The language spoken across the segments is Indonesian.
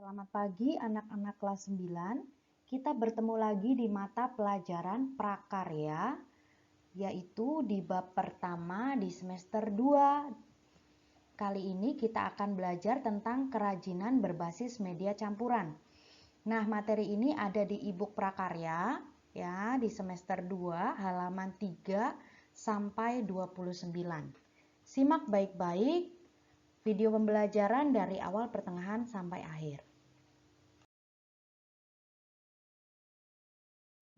Selamat pagi anak-anak kelas 9. Kita bertemu lagi di mata pelajaran prakarya, yaitu di bab pertama di semester 2. Kali ini kita akan belajar tentang kerajinan berbasis media campuran. Nah, materi ini ada di e-book prakarya ya, di semester 2 halaman 3 sampai 29. Simak baik-baik video pembelajaran dari awal, pertengahan, sampai akhir.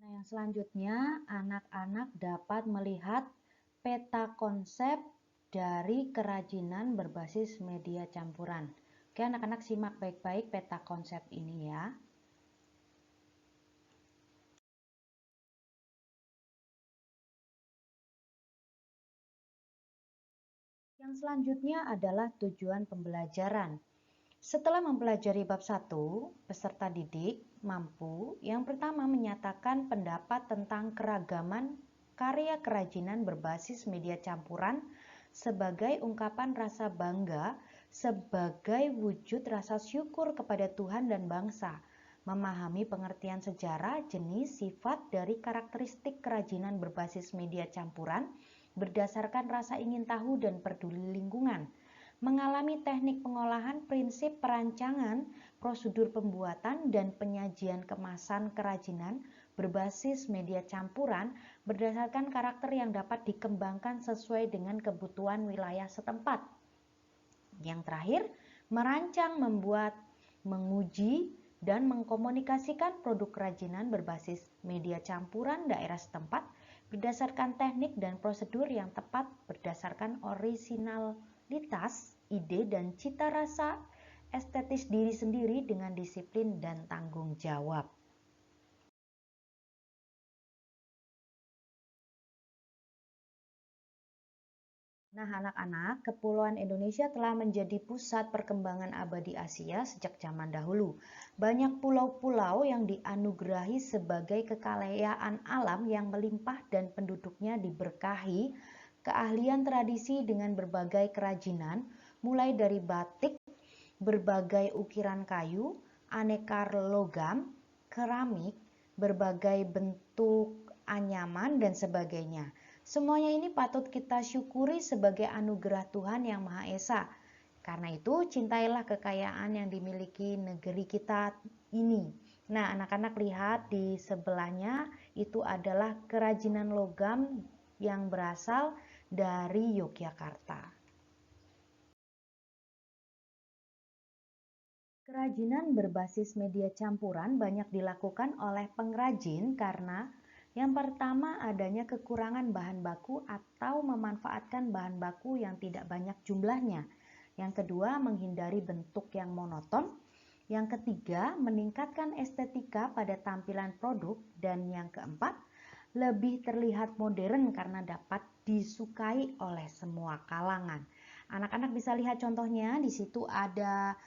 Nah, yang selanjutnya anak-anak dapat melihat peta konsep dari kerajinan berbasis media campuran. Oke, anak-anak simak baik-baik peta konsep ini ya. Yang selanjutnya adalah tujuan pembelajaran. Setelah mempelajari bab 1, peserta didik mampu yang pertama menyatakan pendapat tentang keragaman karya kerajinan berbasis media campuran sebagai ungkapan rasa bangga sebagai wujud rasa syukur kepada Tuhan dan bangsa, memahami pengertian sejarah, jenis, sifat dari karakteristik kerajinan berbasis media campuran berdasarkan rasa ingin tahu dan peduli lingkungan, mengalami teknik pengolahan, prinsip perancangan, prosedur pembuatan, dan penyajian kemasan kerajinan berbasis media campuran berdasarkan karakter yang dapat dikembangkan sesuai dengan kebutuhan wilayah setempat. Yang terakhir, merancang, membuat, menguji, dan mengkomunikasikan produk kerajinan berbasis media campuran daerah setempat berdasarkan teknik dan prosedur yang tepat berdasarkan orisinalitas, ide dan cita rasa estetis diri sendiri dengan disiplin dan tanggung jawab. Nah, anak-anak, Kepulauan Indonesia telah menjadi pusat perkembangan abadi Asia sejak zaman dahulu. Banyak pulau-pulau yang dianugerahi sebagai kekayaan alam yang melimpah dan penduduknya diberkahi keahlian tradisi dengan berbagai kerajinan, mulai dari batik, berbagai ukiran kayu, aneka logam, keramik, berbagai bentuk anyaman, dan sebagainya. Semuanya ini patut kita syukuri sebagai anugerah Tuhan Yang Maha Esa. Karena itu, cintailah kekayaan yang dimiliki negeri kita ini. Nah, anak-anak lihat di sebelahnya itu adalah kerajinan logam yang berasal dari Yogyakarta. Kerajinan berbasis media campuran banyak dilakukan oleh pengrajin karena yang pertama adanya kekurangan bahan baku atau memanfaatkan bahan baku yang tidak banyak jumlahnya. Yang kedua, menghindari bentuk yang monoton. Yang ketiga, meningkatkan estetika pada tampilan produk. Dan yang keempat, lebih terlihat modern karena dapat disukai oleh semua kalangan. Anak-anak bisa lihat contohnya, di situ ada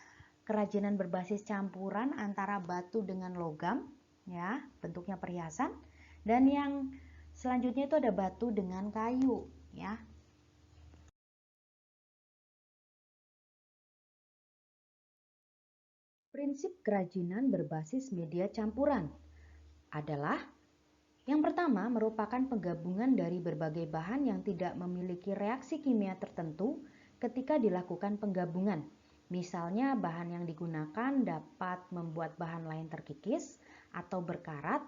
kerajinan berbasis campuran antara batu dengan logam, ya, bentuknya perhiasan. Dan yang selanjutnya itu ada batu dengan kayu, ya. Prinsip kerajinan berbasis media campuran adalah yang pertama merupakan penggabungan dari berbagai bahan yang tidak memiliki reaksi kimia tertentu ketika dilakukan penggabungan. Misalnya bahan yang digunakan dapat membuat bahan lain terkikis atau berkarat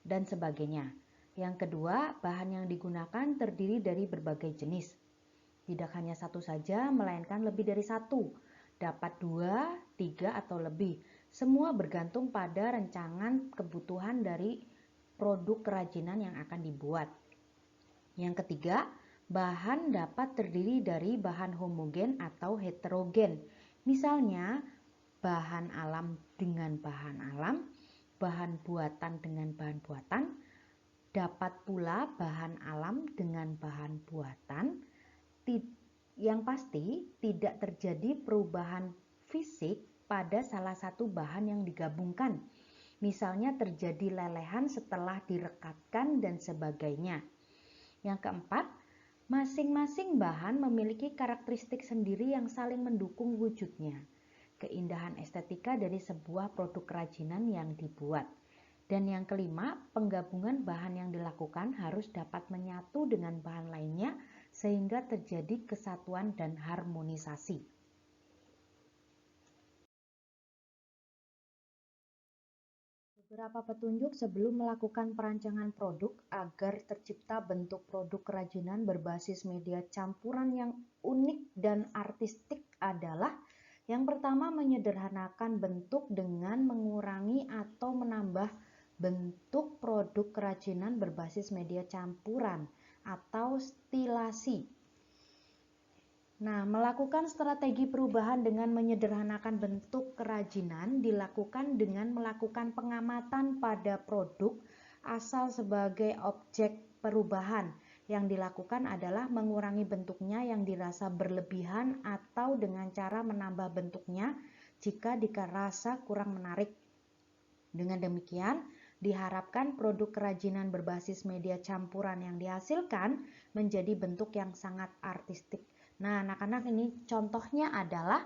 dan sebagainya. Yang kedua, bahan yang digunakan terdiri dari berbagai jenis. Tidak hanya satu saja, melainkan lebih dari satu. Dapat 2, 3, atau lebih. Semua bergantung pada rancangan kebutuhan dari produk kerajinan yang akan dibuat. Yang ketiga, bahan dapat terdiri dari bahan homogen atau heterogen. Misalnya, bahan alam dengan bahan alam, bahan buatan dengan bahan buatan, dapat pula bahan alam dengan bahan buatan. Yang pasti, tidak terjadi perubahan fisik pada salah satu bahan yang digabungkan. Misalnya terjadi lelehan setelah direkatkan dan sebagainya. Yang keempat, masing-masing bahan memiliki karakteristik sendiri yang saling mendukung wujudnya. keindahan estetika dari sebuah produk kerajinan yang dibuat. Dan yang kelima, penggabungan bahan yang dilakukan harus dapat menyatu dengan bahan lainnya sehingga terjadi kesatuan dan harmonisasi. Beberapa petunjuk sebelum melakukan perancangan produk agar tercipta bentuk produk kerajinan berbasis media campuran yang unik dan artistik adalah: yang pertama, menyederhanakan bentuk dengan mengurangi atau menambah bentuk produk kerajinan berbasis media campuran atau stilasi. Nah, melakukan strategi perubahan dengan menyederhanakan bentuk kerajinan dilakukan dengan melakukan pengamatan pada produk asal sebagai objek perubahan. Yang dilakukan adalah mengurangi bentuknya yang dirasa berlebihan atau dengan cara menambah bentuknya jika dirasa kurang menarik. Dengan demikian, diharapkan produk kerajinan berbasis media campuran yang dihasilkan menjadi bentuk yang sangat artistik. Nah, anak-anak, ini contohnya adalah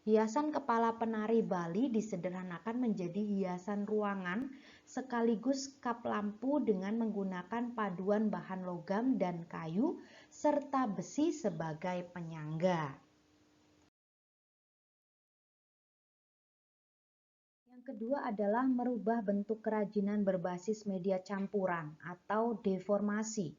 hiasan kepala penari Bali disederhanakan menjadi hiasan ruangan sekaligus kap lampu dengan menggunakan paduan bahan logam dan kayu serta besi sebagai penyangga. Yang kedua adalah merubah bentuk kerajinan berbasis media campuran atau deformasi.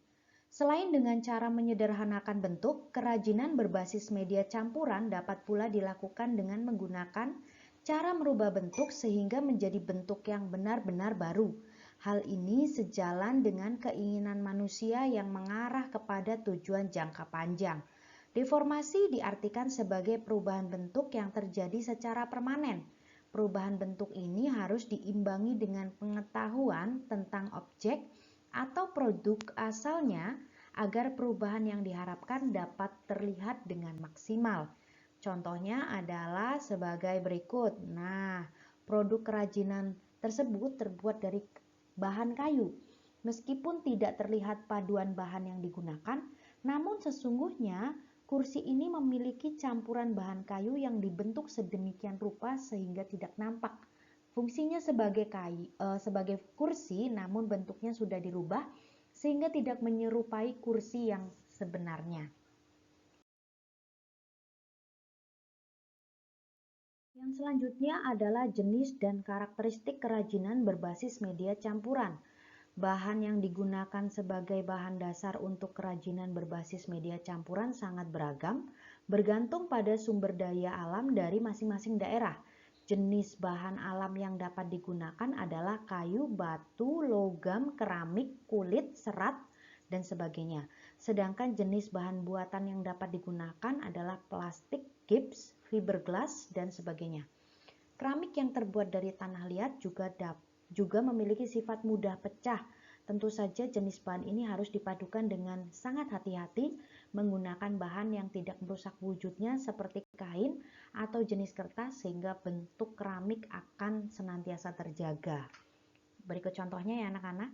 Selain dengan cara menyederhanakan bentuk, kerajinan berbasis media campuran dapat pula dilakukan dengan menggunakan cara merubah bentuk sehingga menjadi bentuk yang benar-benar baru. Hal ini sejalan dengan keinginan manusia yang mengarah kepada tujuan jangka panjang. Deformasi diartikan sebagai perubahan bentuk yang terjadi secara permanen. Perubahan bentuk ini harus diimbangi dengan pengetahuan tentang objek atau produk asalnya agar perubahan yang diharapkan dapat terlihat dengan maksimal. Contohnya adalah sebagai berikut. Nah, produk kerajinan tersebut terbuat dari bahan kayu. Meskipun tidak terlihat paduan bahan yang digunakan, namun sesungguhnya kursi ini memiliki campuran bahan kayu yang dibentuk sedemikian rupa sehingga tidak nampak. Fungsinya sebagai kursi, namun bentuknya sudah dirubah sehingga tidak menyerupai kursi yang sebenarnya. Yang selanjutnya adalah jenis dan karakteristik kerajinan berbasis media campuran. Bahan yang digunakan sebagai bahan dasar untuk kerajinan berbasis media campuran sangat beragam, bergantung pada sumber daya alam dari masing-masing daerah. Jenis bahan alam yang dapat digunakan adalah kayu, batu, logam, keramik, kulit, serat, dan sebagainya. Sedangkan jenis bahan buatan yang dapat digunakan adalah plastik, gips, fiberglass, dan sebagainya. Keramik yang terbuat dari tanah liat juga memiliki sifat mudah pecah. Tentu saja jenis bahan ini harus dipadukan dengan sangat hati-hati menggunakan bahan yang tidak merusak wujudnya seperti kain atau jenis kertas sehingga bentuk keramik akan senantiasa terjaga. Berikut contohnya ya anak-anak.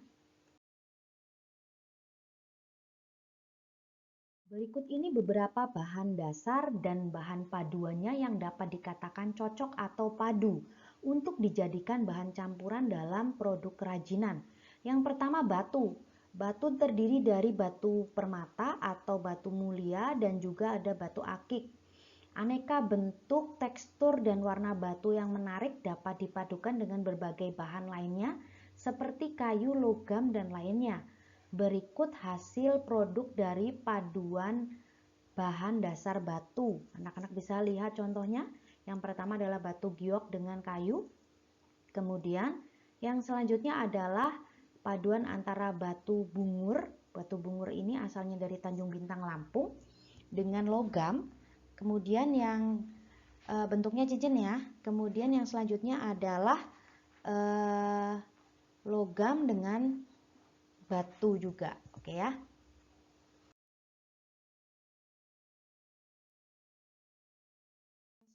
Berikut ini beberapa bahan dasar dan bahan paduannya yang dapat dikatakan cocok atau padu untuk dijadikan bahan campuran dalam produk kerajinan. Yang pertama, batu. Batu terdiri dari batu permata atau batu mulia dan juga ada batu akik. Aneka bentuk, tekstur, dan warna batu yang menarik dapat dipadukan dengan berbagai bahan lainnya seperti kayu, logam, dan lainnya. Berikut hasil produk dari paduan bahan dasar batu. Anak-anak bisa lihat contohnya. Yang pertama adalah batu giok dengan kayu. Kemudian yang selanjutnya adalah paduan antara batu bungur. Batu bungur ini asalnya dari Tanjung Bintang, Lampung, dengan logam. Kemudian yang bentuknya cincin ya. Kemudian yang selanjutnya adalah logam dengan batu juga, oke ya.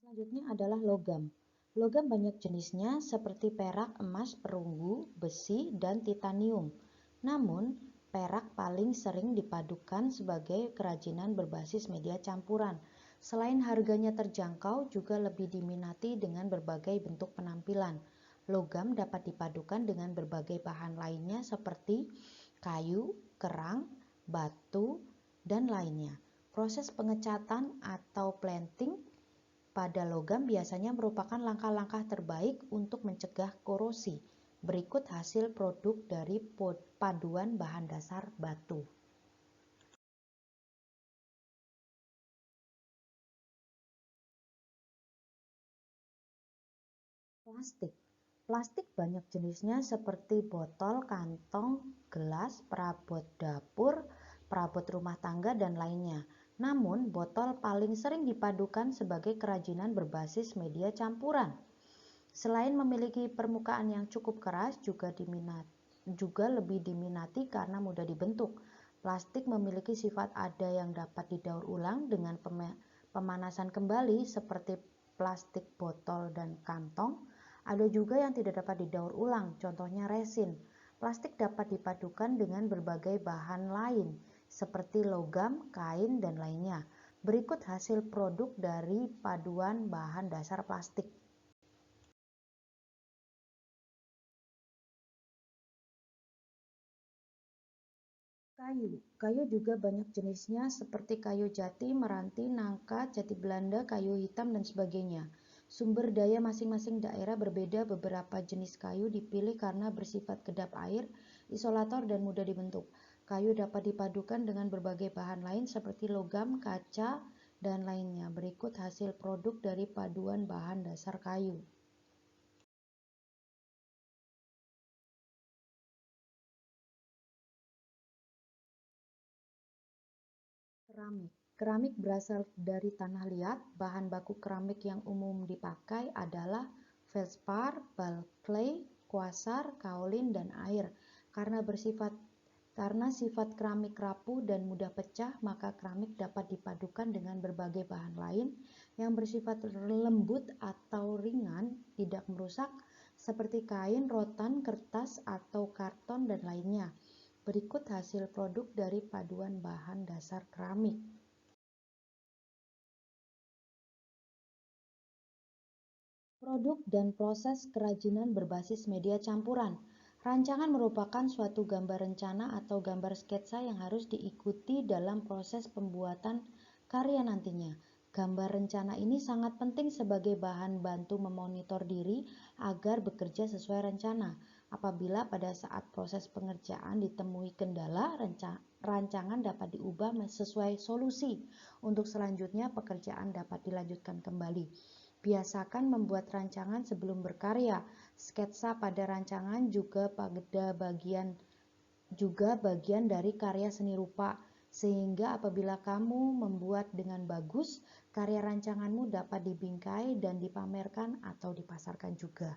Selanjutnya adalah logam. Logam banyak jenisnya seperti perak, emas, perunggu, besi, dan titanium. Namun, perak paling sering dipadukan sebagai kerajinan berbasis media campuran. Selain harganya terjangkau, juga lebih diminati dengan berbagai bentuk penampilan. Logam dapat dipadukan dengan berbagai bahan lainnya seperti kayu, kerang, batu, dan lainnya. Proses pengecatan atau planting pada logam biasanya merupakan langkah-langkah terbaik untuk mencegah korosi. Berikut hasil produk dari paduan bahan dasar batu. Plastik. Plastik banyak jenisnya seperti botol, kantong, gelas, perabot dapur, perabot rumah tangga, dan lainnya. Namun, botol paling sering dipadukan sebagai kerajinan berbasis media campuran. Selain memiliki permukaan yang cukup keras, juga lebih diminati karena mudah dibentuk. Plastik memiliki sifat ada yang dapat didaur ulang dengan pemanasan kembali seperti plastik botol dan kantong. Ada juga yang tidak dapat didaur ulang, contohnya resin. Plastik dapat dipadukan dengan berbagai bahan lain seperti logam, kain, dan lainnya. Berikut hasil produk dari paduan bahan dasar plastik. Kayu juga banyak jenisnya seperti kayu jati, meranti, nangka, jati Belanda, kayu hitam, dan sebagainya. Sumber daya masing-masing daerah berbeda. Beberapa jenis kayu dipilih karena bersifat kedap air, isolator, dan mudah dibentuk. Kayu dapat dipadukan dengan berbagai bahan lain seperti logam, kaca, dan lainnya. Berikut hasil produk dari paduan bahan dasar kayu. Keramik. Keramik berasal dari tanah liat. Bahan baku keramik yang umum dipakai adalah feldspar, ball clay, kuasar, kaolin, dan air. Karena sifat keramik rapuh dan mudah pecah, maka keramik dapat dipadukan dengan berbagai bahan lain yang bersifat lembut atau ringan, tidak merusak, seperti kain, rotan, kertas, atau karton, dan lainnya. Berikut hasil produk dari paduan bahan dasar keramik. Produk dan proses kerajinan berbasis media campuran. Rancangan merupakan suatu gambar rencana atau gambar sketsa yang harus diikuti dalam proses pembuatan karya nantinya. Gambar rencana ini sangat penting sebagai bahan bantu memonitor diri agar bekerja sesuai rencana. Apabila pada saat proses pengerjaan ditemui kendala, rancangan dapat diubah sesuai solusi. Untuk selanjutnya, pekerjaan dapat dilanjutkan kembali. Biasakan membuat rancangan sebelum berkarya. Sketsa pada rancangan juga bagian dari karya seni rupa, sehingga apabila kamu membuat dengan bagus, karya rancanganmu dapat dibingkai dan dipamerkan atau dipasarkan juga.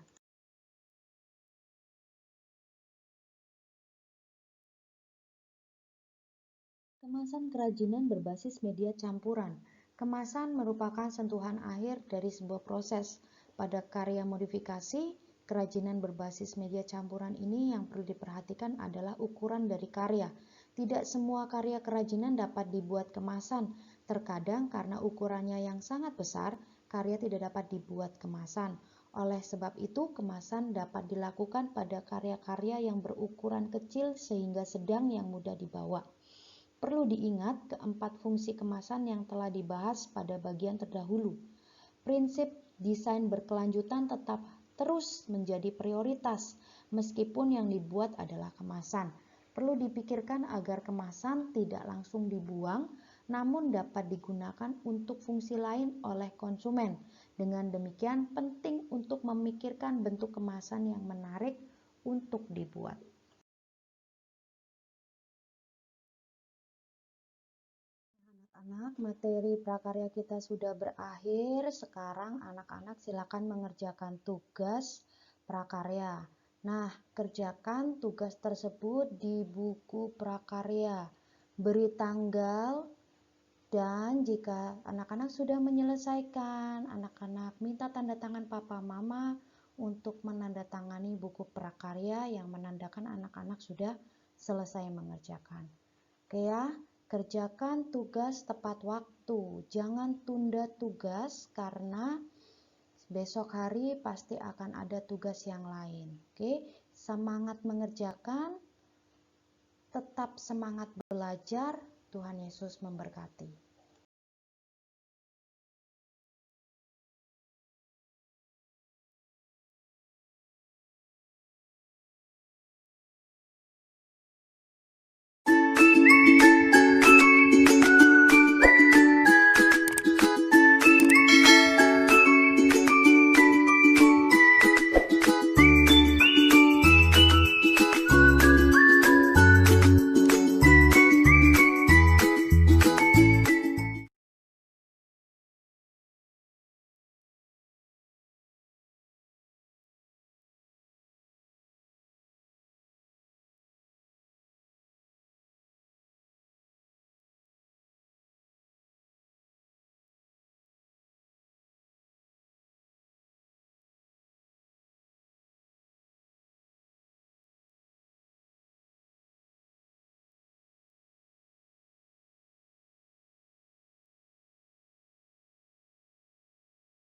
Kemasan kerajinan berbasis media campuran. Kemasan merupakan sentuhan akhir dari sebuah proses. Pada karya modifikasi, kerajinan berbasis media campuran ini yang perlu diperhatikan adalah ukuran dari karya. Tidak semua karya kerajinan dapat dibuat kemasan. Terkadang karena ukurannya yang sangat besar, karya tidak dapat dibuat kemasan. Oleh sebab itu, kemasan dapat dilakukan pada karya-karya yang berukuran kecil sehingga sedang yang mudah dibawa. Perlu diingat keempat fungsi kemasan yang telah dibahas pada bagian terdahulu. Prinsip desain berkelanjutan tetap terus menjadi prioritas, meskipun yang dibuat adalah kemasan. Perlu dipikirkan agar kemasan tidak langsung dibuang, namun dapat digunakan untuk fungsi lain oleh konsumen. Dengan demikian, penting untuk memikirkan bentuk kemasan yang menarik untuk dibuat. Anak-anak, materi prakarya kita sudah berakhir. Sekarang anak-anak silakan mengerjakan tugas prakarya. Nah, kerjakan tugas tersebut di buku prakarya. Beri tanggal dan jika anak-anak sudah menyelesaikan, anak-anak minta tanda tangan papa mama untuk menandatangani buku prakarya yang menandakan anak-anak sudah selesai mengerjakan. Oke ya. Kerjakan tugas tepat waktu. Jangan tunda tugas karena besok hari pasti akan ada tugas yang lain. Oke, semangat mengerjakan, tetap semangat belajar. Tuhan Yesus memberkati.